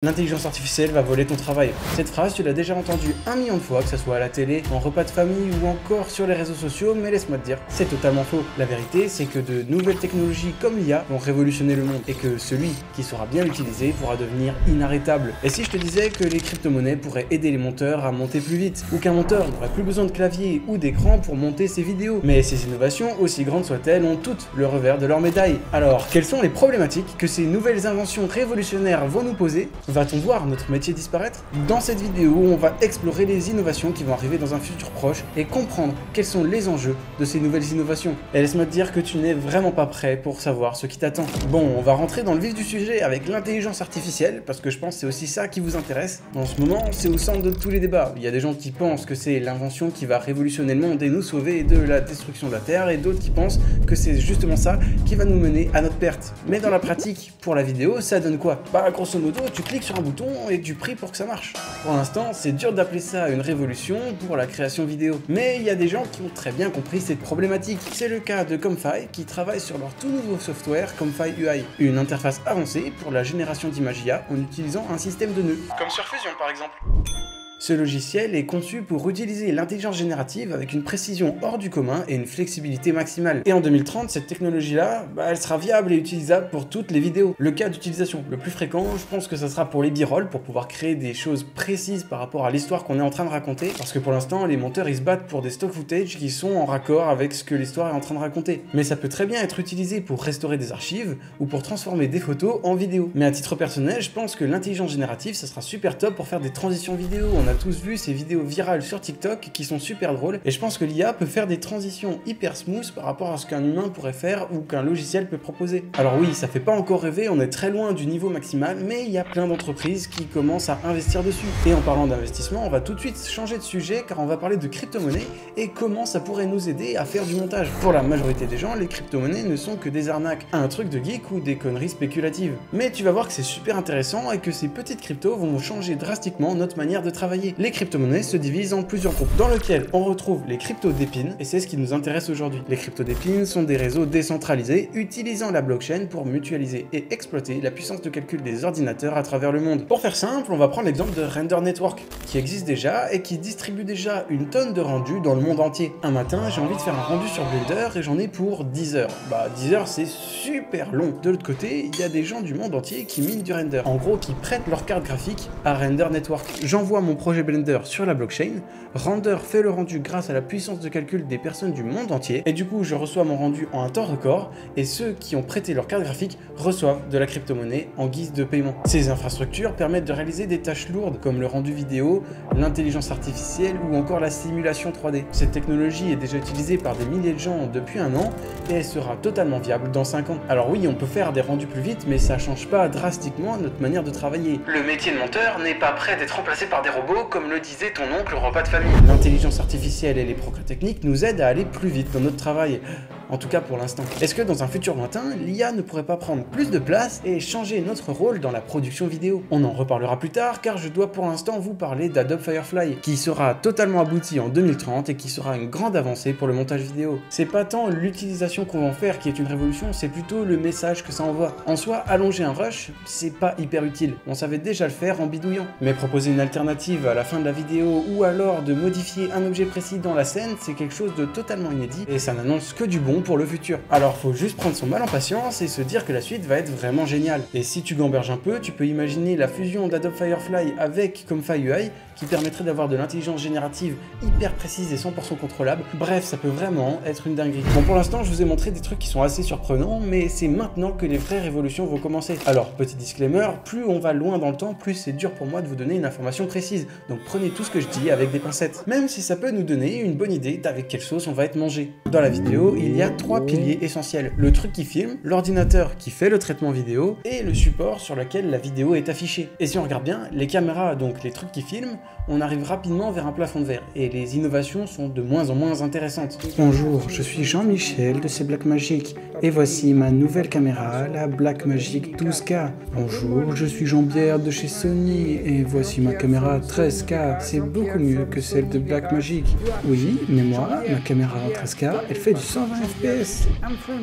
L'intelligence artificielle va voler ton travail. Cette phrase, tu l'as déjà entendue 1 million de fois, que ce soit à la télé, en repas de famille ou encore sur les réseaux sociaux, mais laisse-moi te dire, c'est totalement faux. La vérité, c'est que de nouvelles technologies comme l'IA vont révolutionner le monde et que celui qui saura bien l'utiliser pourra devenir inarrêtable. Et si je te disais que les crypto-monnaies pourraient aider les monteurs à monter plus vite, ou qu'un monteur n'aurait plus besoin de clavier ou d'écran pour monter ses vidéos. Mais ces innovations, aussi grandes soient-elles, ont toutes le revers de leur médaille. Alors, quelles sont les problématiques que ces nouvelles inventions révolutionnaires vont nous poser? Va-t-on voir notre métier disparaître? Dans cette vidéo, on va explorer les innovations qui vont arriver dans un futur proche et comprendre quels sont les enjeux de ces nouvelles innovations. Et laisse-moi te dire que tu n'es vraiment pas prêt pour savoir ce qui t'attend. Bon, on va rentrer dans le vif du sujet avec l'intelligence artificielle, parce que je pense que c'est aussi ça qui vous intéresse. En ce moment, c'est au centre de tous les débats. Il y a des gens qui pensent que c'est l'invention qui va révolutionner le monde et nous sauver de la destruction de la Terre, et d'autres qui pensent que c'est justement ça qui va nous mener à notre perte. Mais dans la pratique, pour la vidéo, ça donne quoi? Bah, grosso modo, tu cliques sur un bouton et tu pries pour que ça marche. Pour l'instant, c'est dur d'appeler ça une révolution pour la création vidéo. Mais il y a des gens qui ont très bien compris cette problématique. C'est le cas de Comfy qui travaille sur leur tout nouveau software Comfy UI, une interface avancée pour la génération d'images IA en utilisant un système de nœuds. Comme sur Fusion par exemple. Ce logiciel est conçu pour utiliser l'intelligence générative avec une précision hors du commun et une flexibilité maximale. Et en 2030, cette technologie-là, elle sera viable et utilisable pour toutes les vidéos. Le cas d'utilisation le plus fréquent, je pense que ça sera pour les b-roll, pour pouvoir créer des choses précises par rapport à l'histoire qu'on est en train de raconter, parce que pour l'instant, les monteurs ils se battent pour des stock footage qui sont en raccord avec ce que l'histoire est en train de raconter. Mais ça peut très bien être utilisé pour restaurer des archives ou pour transformer des photos en vidéo. Mais à titre personnel, je pense que l'intelligence générative, ça sera super top pour faire des transitions vidéo. On a tous vu ces vidéos virales sur TikTok qui sont super drôles et je pense que l'IA peut faire des transitions hyper smooth par rapport à ce qu'un humain pourrait faire ou qu'un logiciel peut proposer. Alors oui, ça fait pas encore rêver, on est très loin du niveau maximal, mais il y a plein d'entreprises qui commencent à investir dessus. Et en parlant d'investissement, on va tout de suite changer de sujet car on va parler de crypto-monnaies et comment ça pourrait nous aider à faire du montage. Pour la majorité des gens, les crypto-monnaies ne sont que des arnaques, un truc de geek ou des conneries spéculatives. Mais tu vas voir que c'est super intéressant et que ces petites cryptos vont changer drastiquement notre manière de travailler. Les crypto-monnaies se divisent en plusieurs groupes, dans lesquels on retrouve les cryptos d'épines, et c'est ce qui nous intéresse aujourd'hui. Les cryptos d'épines sont des réseaux décentralisés utilisant la blockchain pour mutualiser et exploiter la puissance de calcul des ordinateurs à travers le monde. Pour faire simple, on va prendre l'exemple de Render Network, qui existe déjà et qui distribue déjà une tonne de rendus dans le monde entier. Un matin, j'ai envie de faire un rendu sur Blender et j'en ai pour 10 heures. 10 heures, c'est super long. De l'autre côté, il y a des gens du monde entier qui minent du render. En gros, qui prêtent leur carte graphique à Render Network. J'envoie mon projet Blender sur la blockchain, Render fait le rendu grâce à la puissance de calcul des personnes du monde entier, et du coup je reçois mon rendu en un temps record, et ceux qui ont prêté leur carte graphique reçoivent de la crypto-monnaie en guise de paiement. Ces infrastructures permettent de réaliser des tâches lourdes comme le rendu vidéo, l'intelligence artificielle ou encore la simulation 3D. Cette technologie est déjà utilisée par des milliers de gens depuis 1 an, et elle sera totalement viable dans 5 ans. Alors oui, on peut faire des rendus plus vite, mais ça change pas drastiquement notre manière de travailler. Le métier de monteur n'est pas prêt d'être remplacé par des robots, comme le disait ton oncle au repas de famille. L'intelligence artificielle et les progrès techniques nous aident à aller plus vite dans notre travail. En tout cas pour l'instant. Est-ce que dans un futur lointain, l'IA ne pourrait pas prendre plus de place et changer notre rôle dans la production vidéo? On en reparlera plus tard car je dois pour l'instant vous parler d'Adobe Firefly, qui sera totalement abouti en 2030 et qui sera une grande avancée pour le montage vidéo. C'est pas tant l'utilisation qu'on va en faire qui est une révolution, c'est plutôt le message que ça envoie. En soi, allonger un rush, c'est pas hyper utile. On savait déjà le faire en bidouillant. Mais proposer une alternative à la fin de la vidéo ou alors de modifier un objet précis dans la scène, c'est quelque chose de totalement inédit et ça n'annonce que du bon pour le futur. Alors faut juste prendre son mal en patience et se dire que la suite va être vraiment géniale. Et si tu gamberges un peu, tu peux imaginer la fusion d'Adobe Firefly avec Comfy UI qui permettrait d'avoir de l'intelligence générative hyper précise et 100% contrôlable. Bref, ça peut vraiment être une dinguerie. Bon, pour l'instant, je vous ai montré des trucs qui sont assez surprenants, mais c'est maintenant que les vraies révolutions vont commencer. Alors, petit disclaimer, plus on va loin dans le temps, plus c'est dur pour moi de vous donner une information précise. Donc prenez tout ce que je dis avec des pincettes. Même si ça peut nous donner une bonne idée d'avec quelle sauce on va être mangé. Dans la vidéo, il y a 3 piliers essentiels. Le truc qui filme, l'ordinateur qui fait le traitement vidéo et le support sur lequel la vidéo est affichée. Et si on regarde bien, les caméras, donc les trucs qui filment, on arrive rapidement vers un plafond de verre et les innovations sont de moins en moins intéressantes. Bonjour, je suis Jean-Michel de chez Blackmagic et voici ma nouvelle caméra, la Blackmagic 12K. Bonjour, je suis Jean-Pierre de chez Sony et voici ma caméra 13K. C'est beaucoup mieux que celle de Blackmagic. Oui, mais moi, ma caméra en 13K, elle fait du 120 FPS.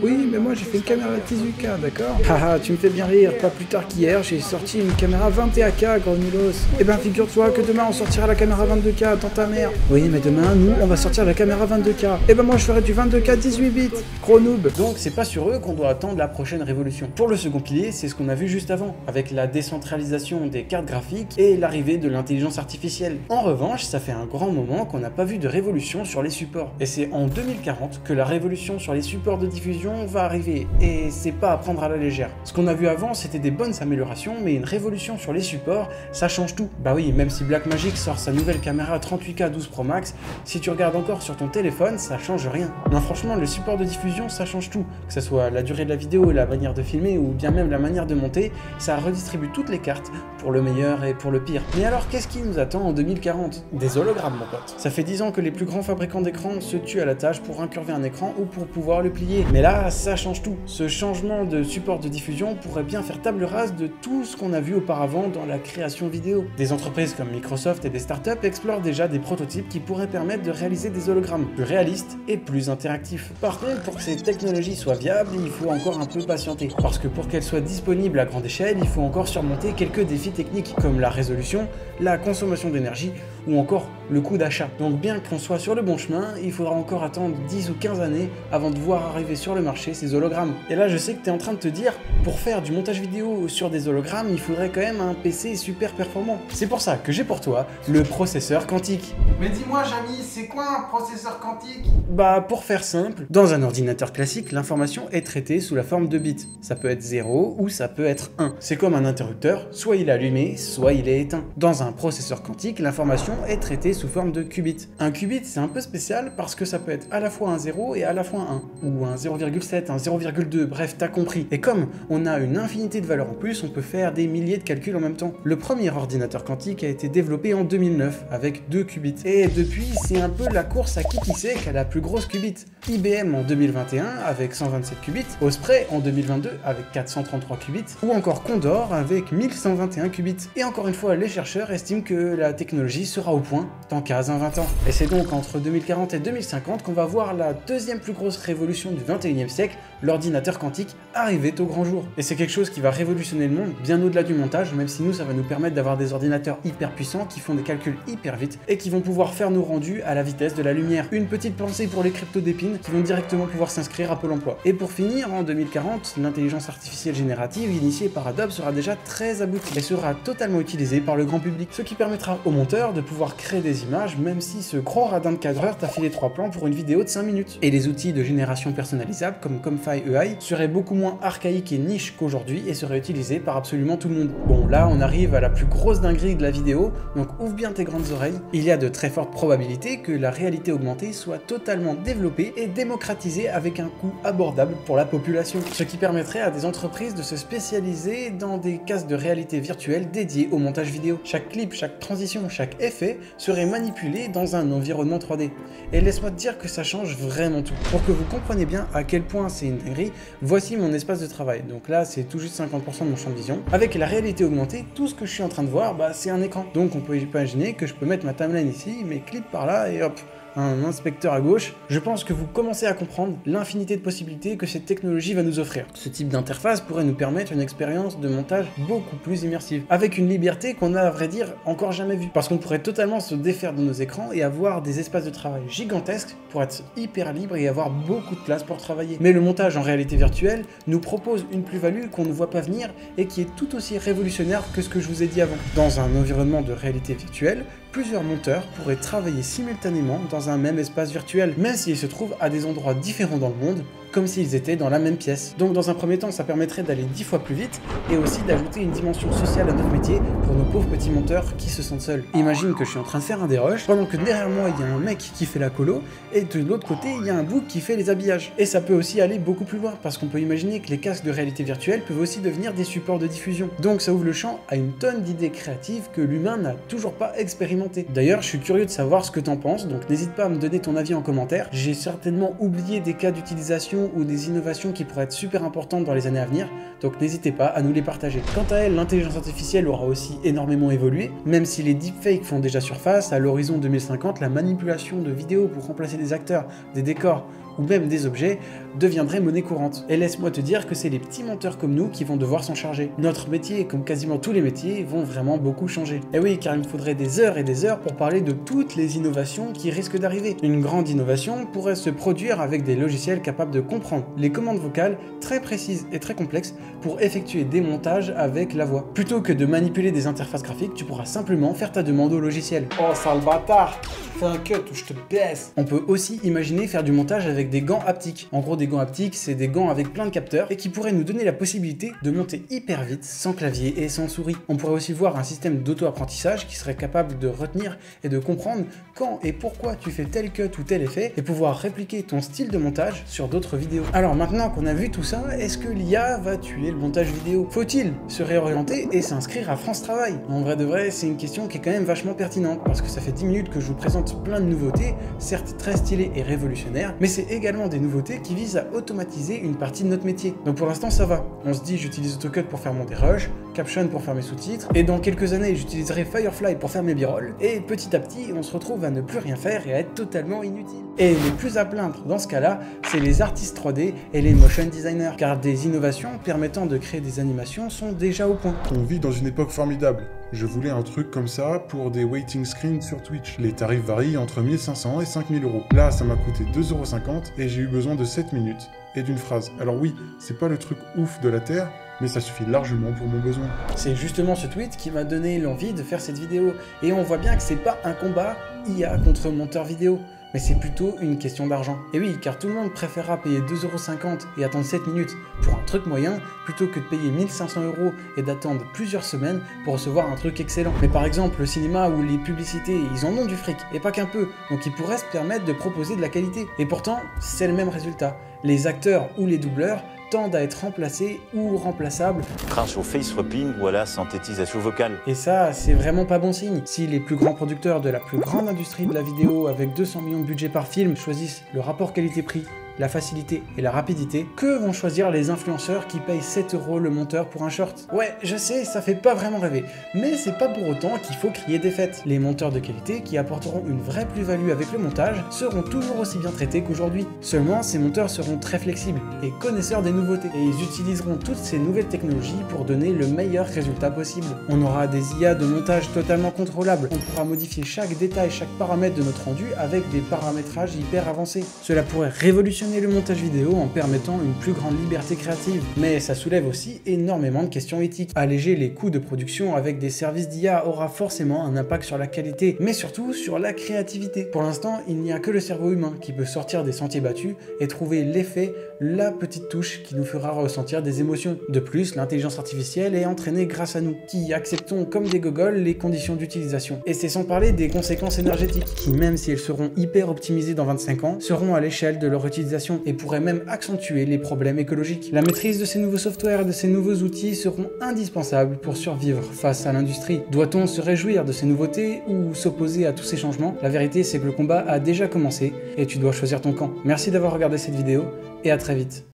Oui, mais moi j'ai fait une caméra 18K, d'accord? Haha, tu me fais bien rire, pas plus tard qu'hier, j'ai sorti une caméra 21K, gros nulos. Eh ben figure-toi que demain on sortira la caméra 22K, dans ta mère. Oui, mais demain, nous, on va sortir la caméra 22K. Eh ben moi je ferai du 22K 18 bits, gros noob. Donc c'est pas sur eux qu'on doit attendre la prochaine révolution. Pour le second pilier, c'est ce qu'on a vu juste avant, avec la décentralisation des cartes graphiques et l'arrivée de l'intelligence artificielle. En revanche, ça fait un grand moment qu'on n'a pas vu de révolution sur les supports. Et c'est en 2040 que la révolution sur les supports de diffusion va arriver, et c'est pas à prendre à la légère. Ce qu'on a vu avant, c'était des bonnes améliorations, mais une révolution sur les supports, ça change tout. Bah oui, même si Blackmagic sort sa nouvelle caméra 38K 12 Pro Max, si tu regardes encore sur ton téléphone, ça change rien. Non, franchement, le support de diffusion, ça change tout. Que ce soit la durée de la vidéo, la manière de filmer, ou bien même la manière de monter, ça redistribue toutes les cartes, pour le meilleur et pour le pire. Mais alors, qu'est-ce qui nous attend en 2040? Des hologrammes, mon pote. Ça fait 10 ans que les plus grands fabricants d'écrans se tuent à la tâche pour incurver un écran ou pour pouvoir le plier. Mais là, ça change tout. Ce changement de support de diffusion pourrait bien faire table rase de tout ce qu'on a vu auparavant dans la création vidéo. Des entreprises comme Microsoft et des startups explorent déjà des prototypes qui pourraient permettre de réaliser des hologrammes plus réalistes et plus interactifs. Par contre, pour que ces technologies soient viables, il faut encore un peu patienter. Parce que pour qu'elles soient disponibles à grande échelle, il faut encore surmonter quelques défis techniques, comme la résolution, la consommation d'énergie ou encore le coût d'achat. Donc bien qu'on soit sur le bon chemin, il faudra encore attendre 10 ou 15 années avant de voir arriver sur le marché ces hologrammes. Et là, je sais que tu es en train de te dire, pour faire du montage vidéo sur des hologrammes, il faudrait quand même un PC super performant. C'est pour ça que j'ai pour toi le processeur quantique. Mais dis-moi, Jamy, c'est quoi un processeur quantique? Bah, pour faire simple, dans un ordinateur classique, l'information est traitée sous la forme de bits. Ça peut être 0 ou ça peut être 1. C'est comme un interrupteur, soit il est allumé, soit il est éteint. Dans un processeur quantique, l'information est traitée sous forme de qubits. Un qubit, c'est un peu spécial parce que ça peut être à la fois un 0 et à la fois un 1, ou un 0,7, un 0,2, bref, t'as compris. Et comme on a une infinité de valeurs en plus, on peut faire des milliers de calculs en même temps. Le premier ordinateur quantique a été développé en 2009 avec 2 qubits. Et depuis, c'est un peu la course à qui sait qui a la plus grosse qubit. IBM en 2021 avec 127 qubits, Osprey en 2022 avec 433 qubits, ou encore Condor avec 1121 qubits. Et encore une fois, les chercheurs estiment que la technologie sera au point dans 15 à 20 ans. Et c'est donc entre 2040 et 2050 qu'on va voir la deuxième plus grosse révolution du 21e siècle, l'ordinateur quantique, arriver au grand jour. Et c'est quelque chose qui va révolutionner le monde, bien au-delà du montage, même si nous, ça va nous permettre d'avoir des ordinateurs hyper puissants qui font des calculs hyper vite et qui vont pouvoir faire nos rendus à la vitesse de la lumière. Une petite pensée pour les cryptos d'épines qui vont directement pouvoir s'inscrire à Pôle emploi. Et pour finir, en 2040, l'intelligence artificielle générative initiée par Adobe sera déjà très aboutie et sera totalement utilisée par le grand public, ce qui permettra aux monteurs de pouvoir créer des images même si ce gros radin de cadreur t'a filé 3 plans pour une vidéo de 5 minutes. Et les outils de génération personnalisable comme Comfy AI seraient beaucoup moins archaïques et niches qu'aujourd'hui et seraient utilisés par absolument tout le monde. Bon, là on arrive à la plus grosse dinguerie de la vidéo, donc ouvre bien tes grandes oreilles. Il y a de très fortes probabilités que la réalité augmentée soit totalement développée et démocratisée avec un coût abordable pour la population, ce qui permettrait à des entreprises de se spécialiser dans des casques de réalité virtuelle dédiés au montage vidéo. Chaque clip, chaque transition, chaque effet serait manipulé dans un environnement 3D. Et laisse-moi te dire que ça change vraiment tout. Pour que vous compreniez bien à quel point c'est une dinguerie, voici mon espace de travail. Donc là, c'est tout juste 50% de mon champ de vision. Avec la réalité augmentée, tout ce que je suis en train de voir, bah, c'est un écran. Donc on peut imaginer que je peux mettre ma timeline ici, mes clips par là et hop, un inspecteur à gauche. Je pense que vous commencez à comprendre l'infinité de possibilités que cette technologie va nous offrir. Ce type d'interface pourrait nous permettre une expérience de montage beaucoup plus immersive, avec une liberté qu'on a à vrai dire encore jamais vue, parce qu'on pourrait totalement se défaire de nos écrans et avoir des espaces de travail gigantesques pour être hyper libre et avoir beaucoup de place pour travailler. Mais le montage en réalité virtuelle nous propose une plus-value qu'on ne voit pas venir et qui est tout aussi révolutionnaire que ce que je vous ai dit avant. Dans un environnement de réalité virtuelle, plusieurs monteurs pourraient travailler simultanément dans un même espace virtuel, même s'ils se trouvent à des endroits différents dans le monde, comme s'ils étaient dans la même pièce. Donc dans un premier temps, ça permettrait d'aller 10 fois plus vite et aussi d'ajouter une dimension sociale à notre métier pour nos pauvres petits monteurs qui se sentent seuls. Imagine que je suis en train de faire un dérush, pendant que derrière moi il y a un mec qui fait la colo et de l'autre côté il y a un bouc qui fait les habillages. Et ça peut aussi aller beaucoup plus loin parce qu'on peut imaginer que les casques de réalité virtuelle peuvent aussi devenir des supports de diffusion. Donc ça ouvre le champ à une tonne d'idées créatives que l'humain n'a toujours pas expérimentées. D'ailleurs, je suis curieux de savoir ce que t'en penses, donc n'hésite pas à me donner ton avis en commentaire. J'ai certainement oublié des cas d'utilisation ou des innovations qui pourraient être super importantes dans les années à venir, donc n'hésitez pas à nous les partager. Quant à elle, l'intelligence artificielle aura aussi énormément évolué, même si les deepfakes font déjà surface, à l'horizon 2050, la manipulation de vidéos pour remplacer des acteurs, des décors ou même des objets deviendraient monnaie courante. Et laisse-moi te dire que c'est les petits monteurs comme nous qui vont devoir s'en charger. Notre métier, comme quasiment tous les métiers, vont vraiment beaucoup changer. Et oui, car il me faudrait des heures et des heures pour parler de toutes les innovations qui risquent d'arriver. Une grande innovation pourrait se produire avec des logiciels capables de comprendre les commandes vocales très précises et très complexes pour effectuer des montages avec la voix. Plutôt que de manipuler des interfaces graphiques, tu pourras simplement faire ta demande au logiciel. Oh, sale bâtard! Fais un cut ou je te baisse! On peut aussi imaginer faire du montage avec des gants haptiques. En gros, des gants haptiques, c'est des gants avec plein de capteurs et qui pourraient nous donner la possibilité de monter hyper vite, sans clavier et sans souris. On pourrait aussi voir un système d'auto-apprentissage qui serait capable de retenir et de comprendre quand et pourquoi tu fais tel cut ou tel effet et pouvoir répliquer ton style de montage sur d'autres vidéos. Alors maintenant qu'on a vu tout ça, est-ce que l'IA va tuer le montage vidéo? Faut-il se réorienter et s'inscrire à France Travail? En vrai de vrai, c'est une question qui est quand même vachement pertinente parce que ça fait 10 minutes que je vous présente plein de nouveautés, certes très stylées et révolutionnaires, mais c'est également des nouveautés qui visent à automatiser une partie de notre métier. Donc pour l'instant ça va. On se dit j'utilise AutoCut pour faire mon dérush, Caption pour faire mes sous-titres, et dans quelques années j'utiliserai Firefly pour faire mes b-rolls, et petit à petit on se retrouve à ne plus rien faire et à être totalement inutile. Et les plus à plaindre dans ce cas-là, c'est les artistes 3D et les motion designers, car des innovations permettant de créer des animations sont déjà au point. On vit dans une époque formidable. Je voulais un truc comme ça pour des waiting screens sur Twitch. Les tarifs varient entre 1500 et 5000 euros. Là, ça m'a coûté 2,50 € et j'ai eu besoin de 7 minutes et d'une phrase. Alors oui, c'est pas le truc ouf de la Terre, mais ça suffit largement pour mon besoin. C'est justement ce tweet qui m'a donné l'envie de faire cette vidéo. Et on voit bien que c'est pas un combat IA contre monteur vidéo, mais c'est plutôt une question d'argent. Et oui, car tout le monde préférera payer 2,50 € et attendre 7 minutes pour un truc moyen, plutôt que de payer 1500 € et d'attendre plusieurs semaines pour recevoir un truc excellent. Mais par exemple, le cinéma ou les publicités, ils en ont du fric, et pas qu'un peu, donc ils pourraient se permettre de proposer de la qualité. Et pourtant, c'est le même résultat. Les acteurs ou les doubleurs tendent à être remplacés ou remplaçables grâce au face swapping ou à la synthétisation vocale. Et ça, c'est vraiment pas bon signe. Si les plus grands producteurs de la plus grande industrie de la vidéo avec 200 millions de budget par film choisissent le rapport qualité-prix, la facilité et la rapidité, que vont choisir les influenceurs qui payent 7 € le monteur pour un short? Ouais, je sais, ça fait pas vraiment rêver, mais c'est pas pour autant qu'il faut crier défaite. Les monteurs de qualité qui apporteront une vraie plus-value avec le montage seront toujours aussi bien traités qu'aujourd'hui. Seulement, ces monteurs seront très flexibles et connaisseurs des nouveautés, et ils utiliseront toutes ces nouvelles technologies pour donner le meilleur résultat possible. On aura des IA de montage totalement contrôlables, on pourra modifier chaque détail, chaque paramètre de notre rendu avec des paramétrages hyper avancés. Cela pourrait révolutionner le montage vidéo en permettant une plus grande liberté créative. Mais ça soulève aussi énormément de questions éthiques. Alléger les coûts de production avec des services d'IA aura forcément un impact sur la qualité, mais surtout sur la créativité. Pour l'instant, il n'y a que le cerveau humain qui peut sortir des sentiers battus et trouver l'effet, la petite touche qui nous fera ressentir des émotions. De plus, l'intelligence artificielle est entraînée grâce à nous, qui acceptons comme des gogoles les conditions d'utilisation. Et c'est sans parler des conséquences énergétiques, qui même si elles seront hyper optimisées dans 25 ans, seront à l'échelle de leur utilisation et pourrait même accentuer les problèmes écologiques. La maîtrise de ces nouveaux softwares et de ces nouveaux outils seront indispensables pour survivre face à l'industrie. Doit-on se réjouir de ces nouveautés ou s'opposer à tous ces changements? La vérité, c'est que le combat a déjà commencé et tu dois choisir ton camp. Merci d'avoir regardé cette vidéo et à très vite.